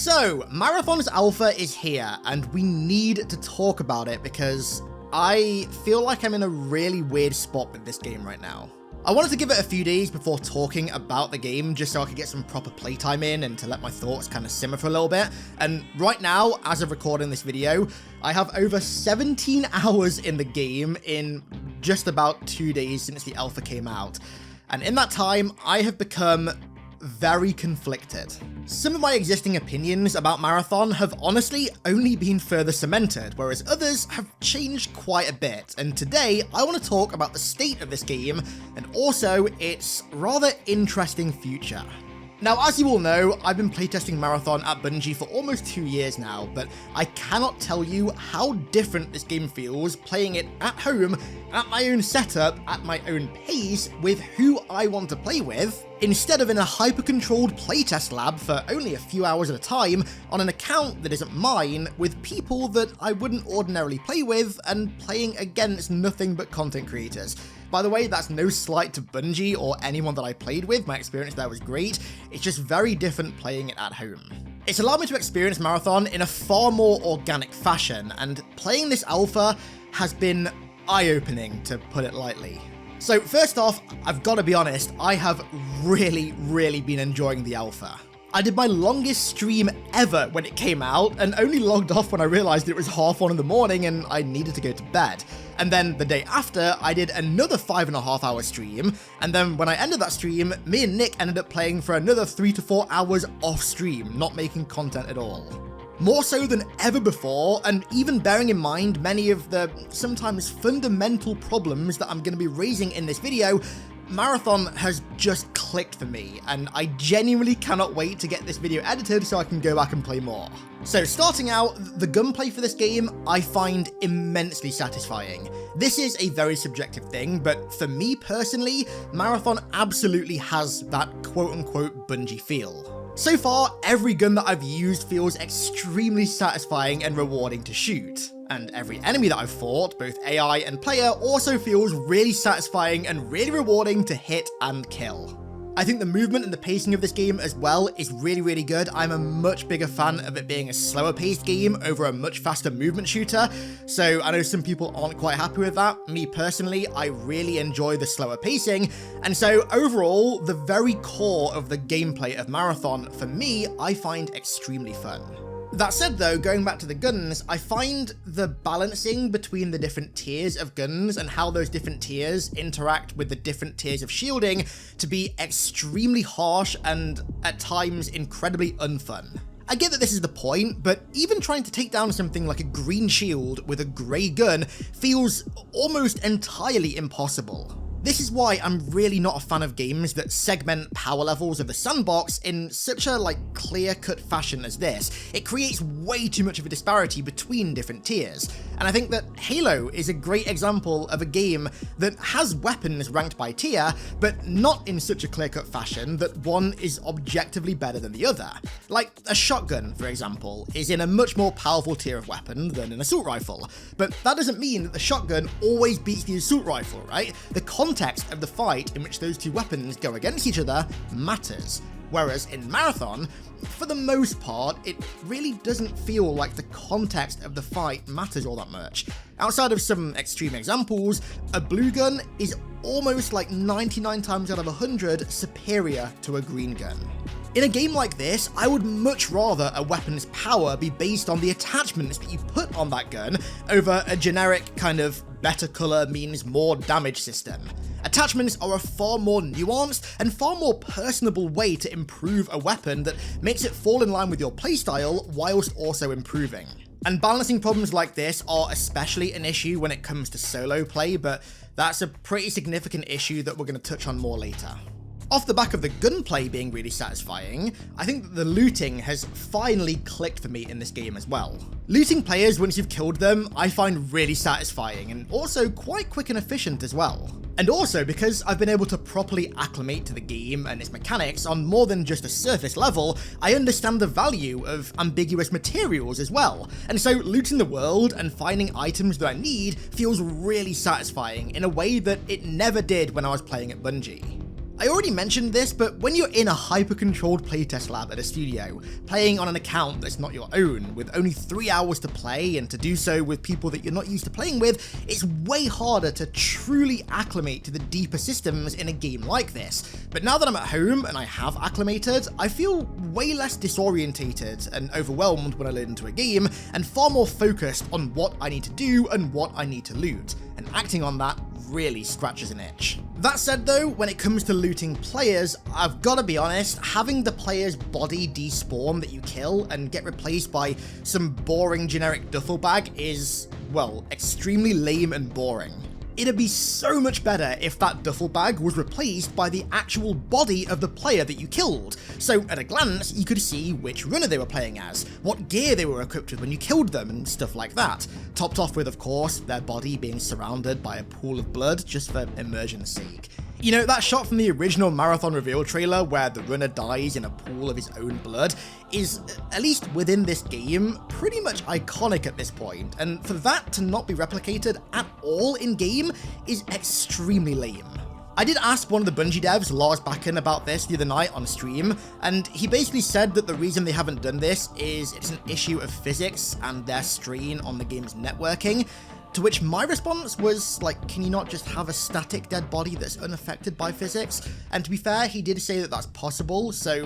So, Marathon's alpha is here, and we need to talk about it because I feel like I'm in a really weird spot with this game right now. I wanted to give it a few days before talking about the game just so I could get some proper playtime in and to let my thoughts kind of simmer for a little bit. And right now, as of recording this video, I have over 17 hours in the game in just about 2 days since the alpha came out. And in that time, I have become very conflicted. Some of my existing opinions about Marathon have honestly only been further cemented, whereas others have changed quite a bit, and today I want to talk about the state of this game and also its rather interesting future. Now, as you all know, I've been playtesting Marathon at Bungie for almost 2 years now, but I cannot tell you how different this game feels playing it at home, at my own setup, at my own pace, with who I want to play with, instead of in a hyper-controlled playtest lab for only a few hours at a time, on an account that isn't mine, with people that I wouldn't ordinarily play with, and playing against nothing but content creators. By the way, that's no slight to Bungie or anyone that I played with, my experience there was great, it's just very different playing it at home. It's allowed me to experience Marathon in a far more organic fashion, and playing this alpha has been eye-opening, to put it lightly. So first off, I've got to be honest, I have really been enjoying the alpha. I did my longest stream ever when it came out, and only logged off when I realized it was 1:30 in the morning and I needed to go to bed. And then the day after, I did another 5.5 hour stream, and then when I ended that stream, me and Nick ended up playing for another 3 to 4 hours off stream, not making content at all. More so than ever before, and even bearing in mind many of the sometimes fundamental problems that I'm going to be raising in this video, Marathon has just clicked for me, and I genuinely cannot wait to get this video edited so I can go back and play more. So starting out, the gunplay for this game I find immensely satisfying. This is a very subjective thing, but for me personally, Marathon absolutely has that quote-unquote Bungie feel. So far, every gun that I've used feels extremely satisfying and rewarding to shoot. And every enemy that I've fought, both AI and player, also feels really satisfying and really rewarding to hit and kill. I think the movement and the pacing of this game as well is really good. I'm a much bigger fan of it being a slower paced game over a much faster movement shooter, so I know some people aren't quite happy with that. Me personally, I really enjoy the slower pacing, and so overall, the very core of the gameplay of Marathon, for me, I find extremely fun. That said though, going back to the guns, I find the balancing between the different tiers of guns and how those different tiers interact with the different tiers of shielding to be extremely harsh and at times incredibly unfun. I get that this is the point, but even trying to take down something like a green shield with a grey gun feels almost entirely impossible. This is why I'm really not a fan of games that segment power levels of the sandbox in such a clear-cut fashion as this. It creates way too much of a disparity between different tiers, and I think that Halo is a great example of a game that has weapons ranked by tier, but not in such a clear-cut fashion that one is objectively better than the other. Like a shotgun, for example, is in a much more powerful tier of weapon than an assault rifle, but that doesn't mean that the shotgun always beats the assault rifle, right? The context of the fight in which those two weapons go against each other matters. Whereas in Marathon, for the most part, it really doesn't feel like the context of the fight matters all that much. Outside of some extreme examples, a blue gun is almost 99 times out of 100 superior to a green gun. In a game like this, I would much rather a weapon's power be based on the attachments that you put on that gun over a generic kind of better colour means more damage system. Attachments are a far more nuanced and far more personable way to improve a weapon that makes it fall in line with your playstyle whilst also improving. And balancing problems like this are especially an issue when it comes to solo play, but that's a pretty significant issue that we're going to touch on more later. Off the back of the gunplay being really satisfying, I think that the looting has finally clicked for me in this game as well. Looting players once you've killed them, I find really satisfying and also quite quick and efficient as well. And also because I've been able to properly acclimate to the game and its mechanics on more than just a surface level, I understand the value of ambiguous materials as well. And so looting the world and finding items that I need feels really satisfying in a way that it never did when I was playing at Bungie. I already mentioned this, but when you're in a hyper-controlled playtest lab at a studio, playing on an account that's not your own, with only 3 hours to play, and to do so with people that you're not used to playing with, it's way harder to truly acclimate to the deeper systems in a game like this. But now that I'm at home and I have acclimated, I feel way less disorientated and overwhelmed when I load into a game, and far more focused on what I need to do and what I need to loot, and acting on that really scratches an itch. That said though, when it comes to looting players, I've gotta be honest, having the player's body despawn that you kill and get replaced by some boring generic duffel bag is, well, extremely lame and boring. It'd be so much better if that duffel bag was replaced by the actual body of the player that you killed, so at a glance you could see which runner they were playing as, what gear they were equipped with when you killed them, and stuff like that. Topped off with, of course, their body being surrounded by a pool of blood just for immersion's sake. You know, that shot from the original Marathon reveal trailer where the runner dies in a pool of his own blood is, at least within this game, pretty much iconic at this point, and for that to not be replicated at all in-game is extremely lame. I did ask one of the Bungie devs, Lars Bakken, about this the other night on stream, and he basically said that the reason they haven't done this is it's an issue of physics and their strain on the game's networking. To which my response was, like, can you not just have a static dead body that's unaffected by physics? And to be fair, he did say that that's possible, so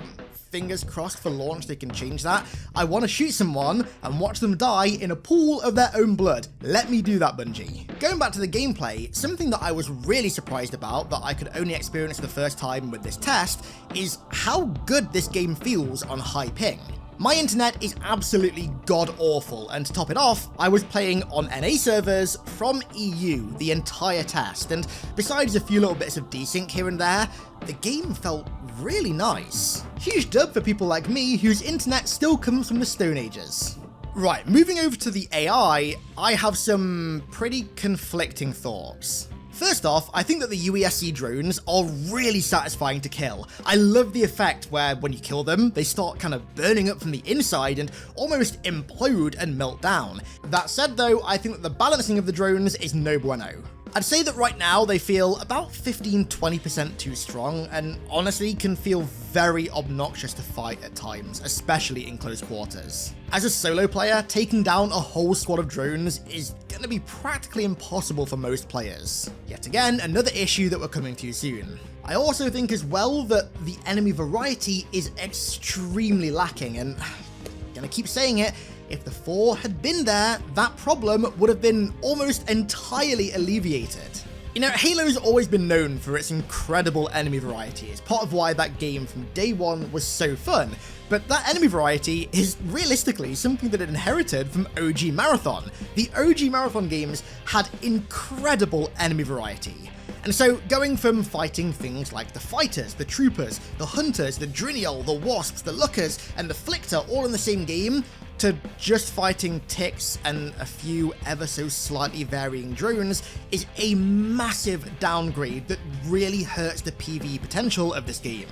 fingers crossed for launch they can change that. I want to shoot someone and watch them die in a pool of their own blood. Let me do that, Bungie. Going back to the gameplay, something that I was really surprised about that I could only experience for the first time with this test is how good this game feels on high ping. My internet is absolutely god-awful, and to top it off, I was playing on NA servers from EU the entire test, and besides a few little bits of desync here and there, the game felt really nice. Huge dub for people like me whose internet still comes from the Stone Ages. Right, moving over to the AI, I have some pretty conflicting thoughts. First off, I think that the UESC drones are really satisfying to kill. I love the effect where when you kill them, they start kind of burning up from the inside and almost implode and melt down. That said though, I think that the balancing of the drones is no bueno. I'd say that right now they feel about 15-20% too strong, and honestly can feel very obnoxious to fight at times, especially in close quarters. As a solo player, taking down a whole squad of drones is gonna be practically impossible for most players. Yet again, another issue that we're coming to soon. I also think as well that the enemy variety is extremely lacking, and I'm gonna keep saying it, if the 4 had been there, that problem would have been almost entirely alleviated. You know, Halo's always been known for its incredible enemy variety. It's part of why that game from day one was so fun. But that enemy variety is realistically something that it inherited from OG Marathon. The OG Marathon games had incredible enemy variety. And so going from fighting things like the fighters, the troopers, the hunters, the Driniol, the wasps, the lookers, and the flictor all in the same game, to just fighting ticks and a few ever so slightly varying drones is a massive downgrade that really hurts the PvE potential of this game.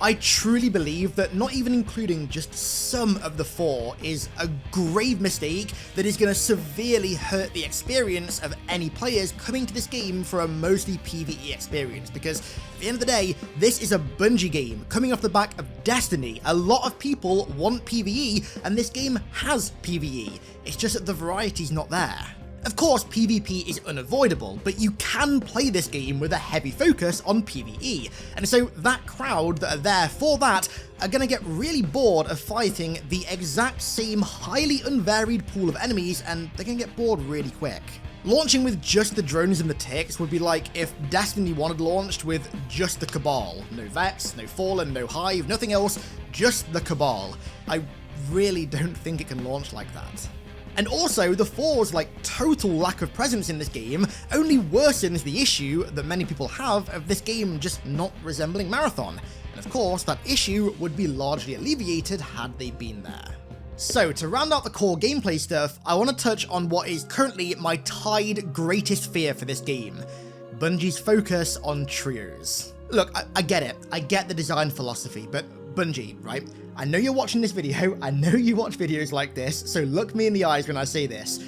I truly believe that not even including just some of the 4 is a grave mistake that is going to severely hurt the experience of any players coming to this game for a mostly PvE experience, because at the end of the day, this is a Bungie game coming off the back of Destiny. A lot of people want PvE, and this game has PvE. It's just that the variety's not there. Of course, PvP is unavoidable, but you can play this game with a heavy focus on PvE, and so that crowd that are there for that are gonna get really bored of fighting the exact same highly unvaried pool of enemies, and they're gonna get bored really quick. Launching with just the drones and the ticks would be like if Destiny 1 had launched with just the Cabal. No Vex, no Fallen, no Hive, nothing else, just the Cabal. I really don't think it can launch like that. And also, the 4's total lack of presence in this game only worsens the issue that many people have of this game just not resembling Marathon. And of course, that issue would be largely alleviated had they been there. So, to round out the core gameplay stuff, I want to touch on what is currently my tied greatest fear for this game: Bungie's focus on trios. Look, I get it. I get the design philosophy, but Bungie, right? I know you're watching this video, I know you watch videos like this, so look me in the eyes when I say this.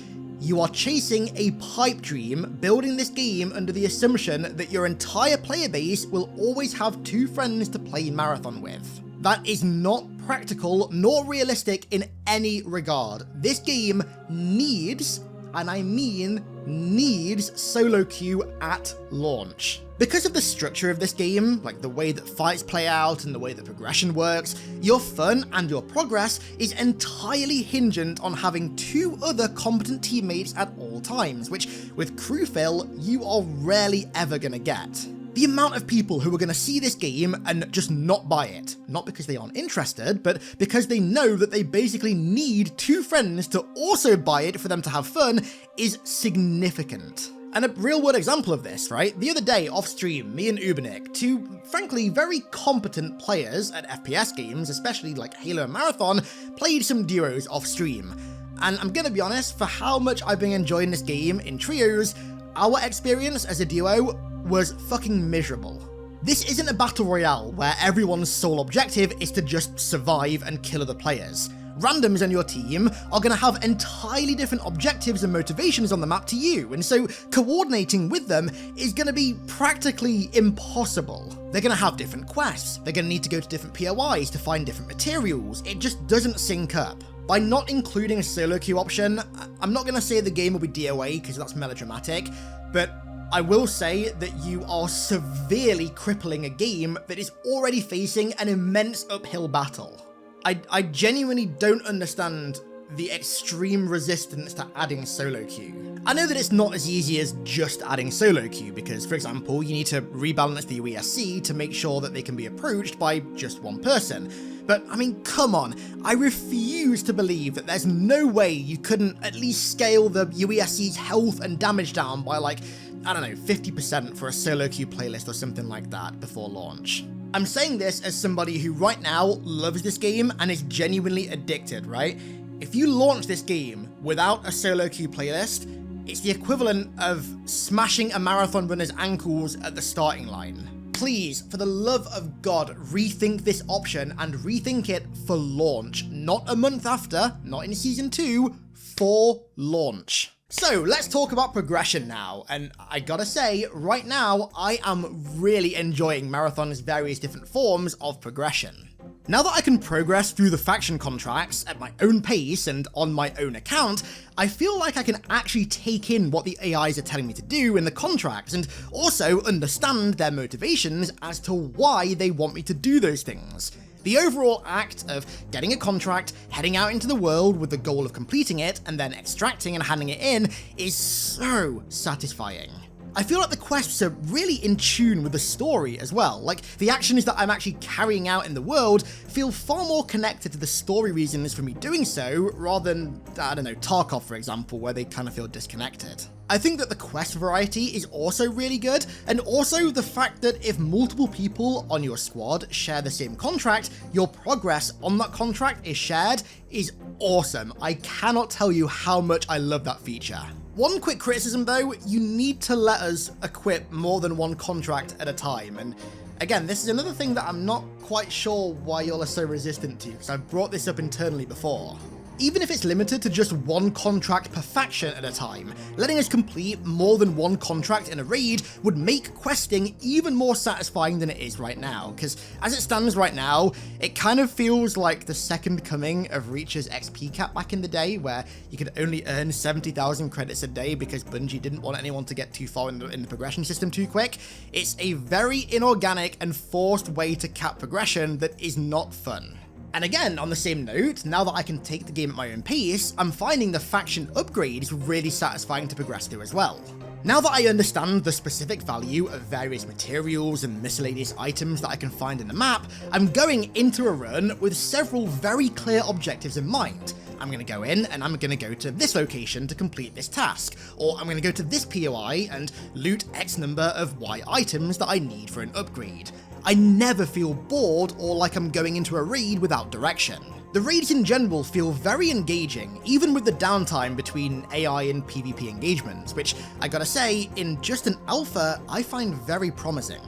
You are chasing a pipe dream, building this game under the assumption that your entire player base will always have 2 friends to play Marathon with. That is not practical nor realistic in any regard. This game needs, and I mean needs, solo queue at launch. Because of the structure of this game, like the way that fights play out and the way that progression works, your fun and your progress is entirely hingent on having 2 other competent teammates at all times, which with crew fill, you are rarely ever gonna get. The amount of people who are going to see this game and just not buy it, not because they aren't interested, but because they know that they basically need 2 friends to also buy it for them to have fun, is significant. And a real-world example of this, right? The other day, off-stream, me and Ubernick, 2, frankly, very competent players at FPS games, especially like Halo and Marathon, played some duos off-stream. And I'm gonna be honest, for how much I've been enjoying this game in trios, our experience as a duo was fucking miserable. This isn't a battle royale where everyone's sole objective is to just survive and kill other players. Randoms on your team are going to have entirely different objectives and motivations on the map to you, and so coordinating with them is going to be practically impossible. They're going to have different quests, they're going to need to go to different POIs to find different materials, it just doesn't sync up. By not including a solo queue option, I'm not going to say the game will be DOA because that's melodramatic, but I will say that you are severely crippling a game that is already facing an immense uphill battle. I genuinely don't understand the extreme resistance to adding solo queue. I know that it's not as easy as just adding solo queue because, for example, you need to rebalance the UESC to make sure that they can be approached by just 1 person. But, I mean, come on, I refuse to believe that there's no way you couldn't at least scale the UESC's health and damage down by like, I don't know, 50% for a solo queue playlist or something like that before launch. I'm saying this as somebody who right now loves this game and is genuinely addicted, right? If you launch this game without a solo queue playlist, it's the equivalent of smashing a marathon runner's ankles at the starting line. Please, for the love of God, rethink this option and rethink it for launch, not a month after, not in season 2, for launch. So let's talk about progression now, and I gotta say, right now, I am really enjoying Marathon's various different forms of progression. Now that I can progress through the faction contracts at my own pace and on my own account, I feel like I can actually take in what the AIs are telling me to do in the contracts and also understand their motivations as to why they want me to do those things. The overall act of getting a contract, heading out into the world with the goal of completing it, and then extracting and handing it in is so satisfying. I feel like the quests are really in tune with the story as well, like the actions that I'm actually carrying out in the world feel far more connected to the story reasons for me doing so, rather than, I don't know, Tarkov for example, where they kind of feel disconnected. I think that the quest variety is also really good, and also the fact that if multiple people on your squad share the same contract, your progress on that contract is shared is awesome. I cannot tell you how much I love that feature. One quick criticism though, you need to let us equip more than 1 contract at a time, and again, this is another thing that I'm not quite sure why y'all are so resistant to, because I've brought this up internally before. Even if it's limited to just 1 contract per faction at a time, letting us complete more than 1 contract in a raid would make questing even more satisfying than it is right now, because as it stands right now, it kind of feels like the second coming of Reach's XP cap back in the day, where you could only earn 70,000 credits a day because Bungie didn't want anyone to get too far in the progression system too quick. It's a very inorganic and forced way to cap progression that is not fun. And again, on the same note, now that I can take the game at my own pace, I'm finding the faction upgrades really satisfying to progress through as well. Now that I understand the specific value of various materials and miscellaneous items that I can find in the map, I'm going into a run with several very clear objectives in mind. I'm going to go in and I'm going to go to this location to complete this task, or I'm going to go to this POI and loot X number of Y items that I need for an upgrade. I never feel bored or like I'm going into a raid without direction. The raids in general feel very engaging, even with the downtime between AI and PvP engagements, which I gotta say, in just an alpha, I find very promising.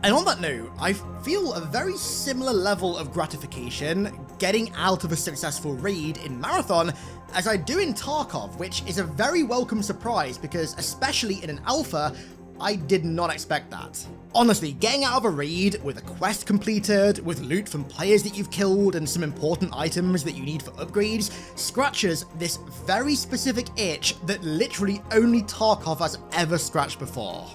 And on that note, I feel a very similar level of gratification getting out of a successful raid in Marathon as I do in Tarkov, which is a very welcome surprise because, especially in an alpha, I did not expect that. Honestly, getting out of a raid with a quest completed, with loot from players that you've killed and some important items that you need for upgrades, scratches this very specific itch that literally only Tarkov has ever scratched before.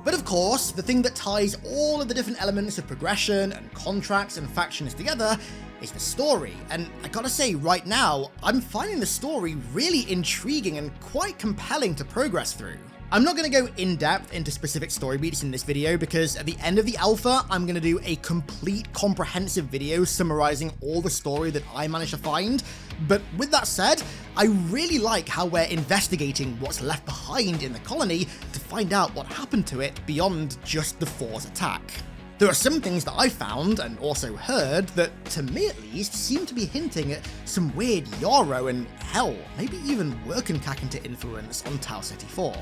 But of course, the thing that ties all of the different elements of progression and contracts and factions together is the story, and I gotta say right now, I'm finding the story really intriguing and quite compelling to progress through. I'm not going to go in depth into specific story beats in this video because at the end of the alpha, I'm going to do a complete comprehensive video summarizing all the story that I managed to find. But with that said, I really like how we're investigating what's left behind in the colony to find out what happened to it beyond just the Force attack. There are some things that I found and also heard that, to me at least, seem to be hinting at some weird Yarrow and hell, maybe even Workenkackente influence on Tau Ceti 4.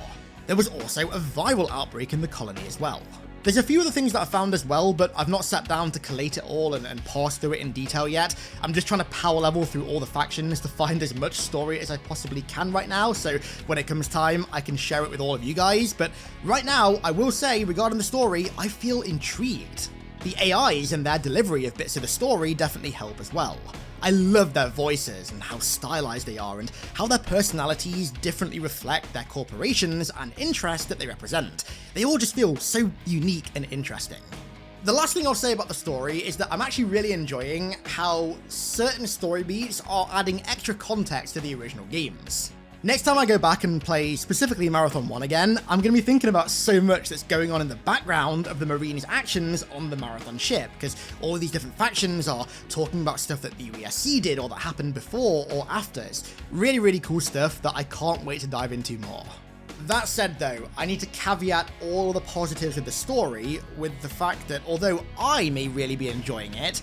There was also a viral outbreak in the colony as well. There's a few other things that I found as well, but I've not sat down to collate it all and parse through it in detail yet. I'm just trying to power level through all the factions to find as much story as I possibly can right now, so when it comes time, I can share it with all of you guys. But right now, I will say, regarding the story, I feel intrigued. The AIs and their delivery of bits of the story definitely help as well. I love their voices and how stylized they are and how their personalities differently reflect their corporations and interests that they represent. They all just feel so unique and interesting. The last thing I'll say about the story is that I'm actually really enjoying how certain story beats are adding extra context to the original games. Next time I go back and play specifically Marathon 1 again, I'm going to be thinking about so much that's going on in the background of the Marine's actions on the Marathon ship, because all of these different factions are talking about stuff that the UESC did or that happened before or after. It's really, really cool stuff that I can't wait to dive into more. That said though, I need to caveat all the positives of the story with the fact that although I may really be enjoying it,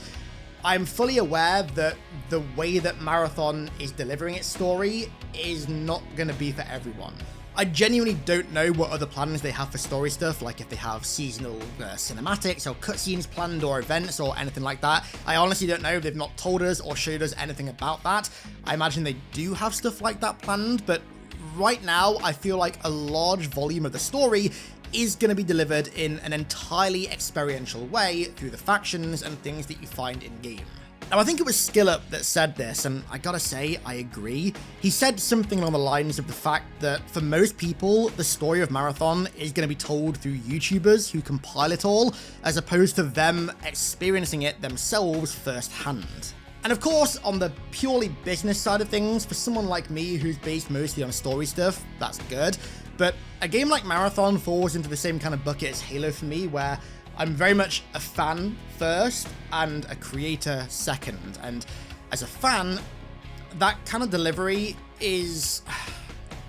I'm fully aware that the way that Marathon is delivering its story is not going to be for everyone. I genuinely don't know what other plans they have for story stuff, like if they have seasonal cinematics or cutscenes planned or events or anything like that. I honestly don't know. They've not told us or showed us anything about that. I imagine they do have stuff like that planned, but right now I feel like a large volume of the story is going to be delivered in an entirely experiential way through the factions and things that you find in-game. Now, I think it was SkillUp that said this, and I gotta say, I agree. He said something along the lines of the fact that for most people, the story of Marathon is going to be told through YouTubers who compile it all, as opposed to them experiencing it themselves firsthand. And of course, on the purely business side of things, for someone like me who's based mostly on story stuff, that's good. But a game like Marathon falls into the same kind of bucket as Halo for me, where I'm very much a fan first and a creator second. And as a fan, that kind of delivery is,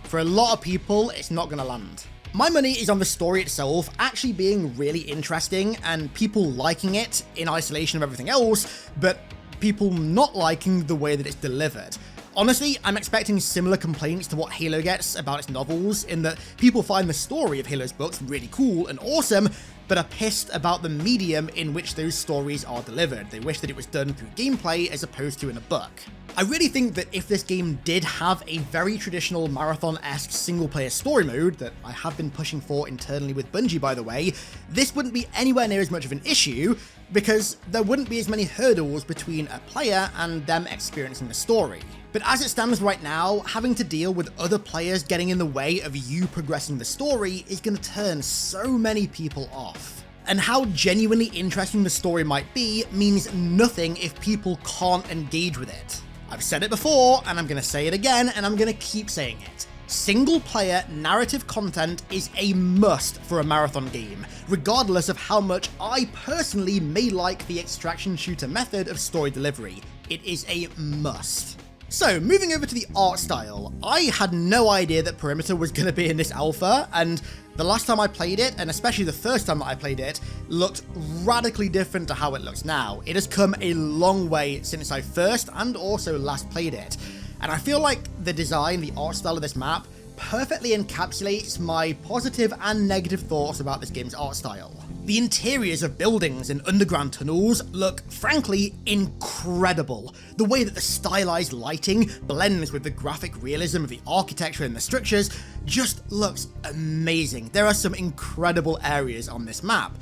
for a lot of people, it's not going to land. My money is on the story itself actually being really interesting and people liking it in isolation of everything else, but people not liking the way that it's delivered. Honestly, I'm expecting similar complaints to what Halo gets about its novels, in that people find the story of Halo's books really cool and awesome, but are pissed about the medium in which those stories are delivered. They wish that it was done through gameplay as opposed to in a book. I really think that if this game did have a very traditional Marathon-esque single-player story mode that I have been pushing for internally with Bungie, by the way, this wouldn't be anywhere near as much of an issue, because there wouldn't be as many hurdles between a player and them experiencing the story. But as it stands right now, having to deal with other players getting in the way of you progressing the story is going to turn so many people off. And how genuinely interesting the story might be means nothing if people can't engage with it. I've said it before, and I'm going to say it again, and I'm going to keep saying it. Single-player narrative content is a must for a Marathon game, regardless of how much I personally may like the extraction shooter method of story delivery. It is a must. So, moving over to the art style, I had no idea that Perimeter was going to be in this alpha, and the last time I played it, and especially the first time that I played it, looked radically different to how it looks now. It has come a long way since I first and also last played it, and I feel like the design, the art style of this map, perfectly encapsulates my positive and negative thoughts about this game's art style. The interiors of buildings and underground tunnels look, frankly, incredible. The way that the stylized lighting blends with the graphic realism of the architecture and the structures just looks amazing. There are some incredible areas on this map.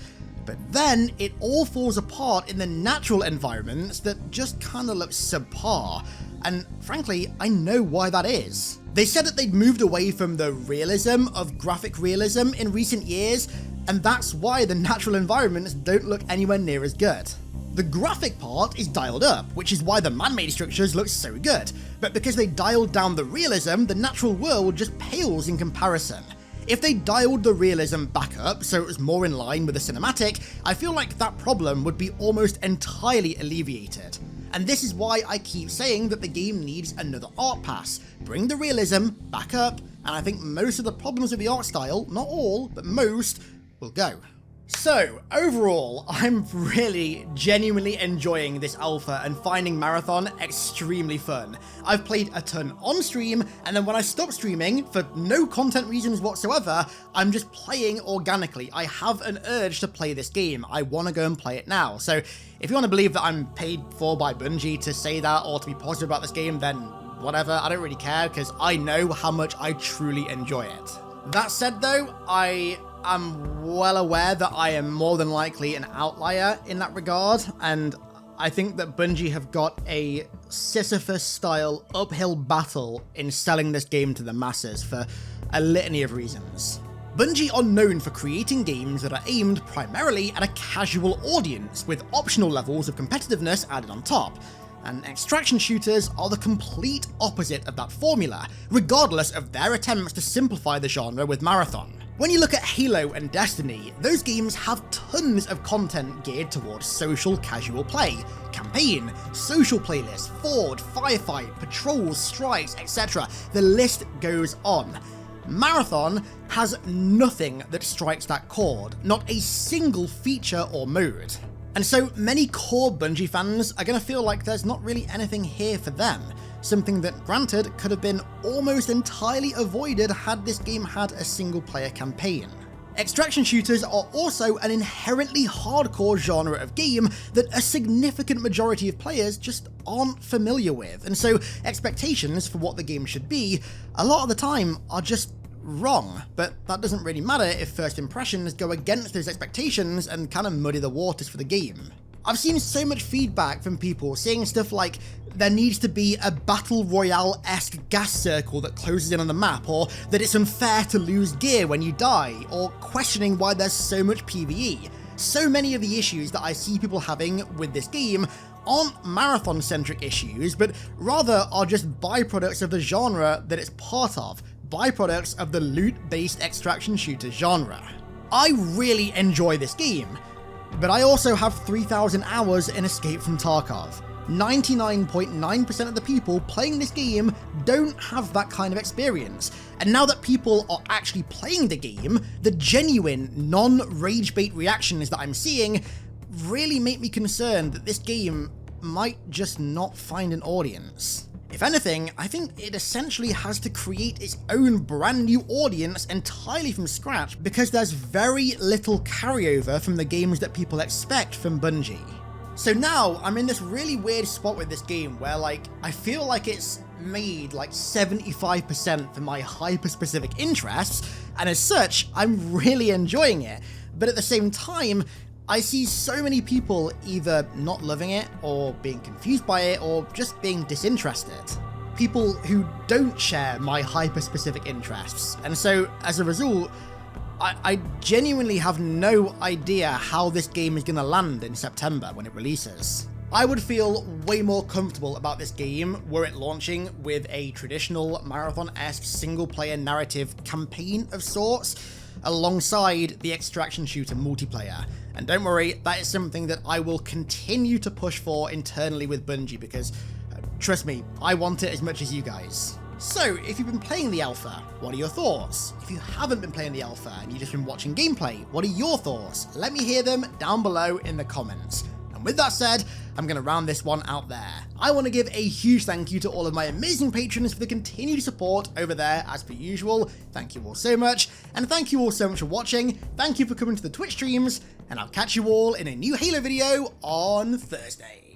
But then it all falls apart in the natural environments that just kinda look subpar. And frankly, I know why that is. They said that they'd moved away from the realism of graphic realism in recent years, and that's why the natural environments don't look anywhere near as good. The graphic part is dialed up, which is why the man-made structures look so good, but because they dialed down the realism, the natural world just pales in comparison. If they dialed the realism back up so it was more in line with the cinematic, I feel like that problem would be almost entirely alleviated. And this is why I keep saying that the game needs another art pass. Bring the realism back up, and I think most of the problems with the art style, not all, but most, will go. So, overall, I'm really genuinely enjoying this alpha and finding Marathon extremely fun. I've played a ton on stream, and then when I stop streaming, for no content reasons whatsoever, I'm just playing organically. I have an urge to play this game. I want to go and play it now. So, if you want to believe that I'm paid for by Bungie to say that or to be positive about this game, then whatever, I don't really care, because I know how much I truly enjoy it. That said though, I'm well aware that I am more than likely an outlier in that regard, and I think that Bungie have got a Sisyphus-style uphill battle in selling this game to the masses for a litany of reasons. Bungie are known for creating games that are aimed primarily at a casual audience, with optional levels of competitiveness added on top, and extraction shooters are the complete opposite of that formula, regardless of their attempts to simplify the genre with Marathon. When you look at Halo and Destiny, those games have tons of content geared towards social casual play, campaign, social playlists, Ford, firefight, patrols, strikes, etc. The list goes on. Marathon has nothing that strikes that chord, not a single feature or mode. And so many core Bungie fans are going to feel like there's not really anything here for them, something that, granted, could have been almost entirely avoided had this game had a single-player campaign. Extraction shooters are also an inherently hardcore genre of game that a significant majority of players just aren't familiar with, and so expectations for what the game should be, a lot of the time, are just wrong, but that doesn't really matter if first impressions go against those expectations and kind of muddy the waters for the game. I've seen so much feedback from people saying stuff like there needs to be a battle royale-esque gas circle that closes in on the map, or that it's unfair to lose gear when you die, or questioning why there's so much PvE. So many of the issues that I see people having with this game aren't marathon-centric issues, but rather are just byproducts of the genre that it's part of, byproducts of the loot-based extraction shooter genre. I really enjoy this game, but I also have 3,000 hours in Escape from Tarkov. 99.9% of the people playing this game don't have that kind of experience, and now that people are actually playing the game, the genuine, non-rage bait reactions that I'm seeing really make me concerned that this game might just not find an audience. If anything, I think it essentially has to create its own brand new audience entirely from scratch, because there's very little carryover from the games that people expect from Bungie. So now I'm in this really weird spot with this game where I feel like it's made 75% for my hyper-specific interests, and as such, I'm really enjoying it. But at the same time, I see so many people either not loving it, or being confused by it, or just being disinterested. People who don't share my hyper-specific interests, and so as a result, I genuinely have no idea how this game is going to land in September when it releases. I would feel way more comfortable about this game were it launching with a traditional Marathon-esque single-player narrative campaign of sorts, alongside the extraction shooter multiplayer. And don't worry, that is something that I will continue to push for internally with Bungie, because trust me, I want it as much as you guys. So, if you've been playing the alpha, what are your thoughts? If you haven't been playing the alpha and you've just been watching gameplay, what are your thoughts? Let me hear them down below in the comments. And with that said, I'm going to round this one out there. I want to give a huge thank you to all of my amazing patrons for the continued support over there as per usual. Thank you all so much, and thank you all so much for watching. Thank you for coming to the Twitch streams, and I'll catch you all in a new Halo video on Thursday.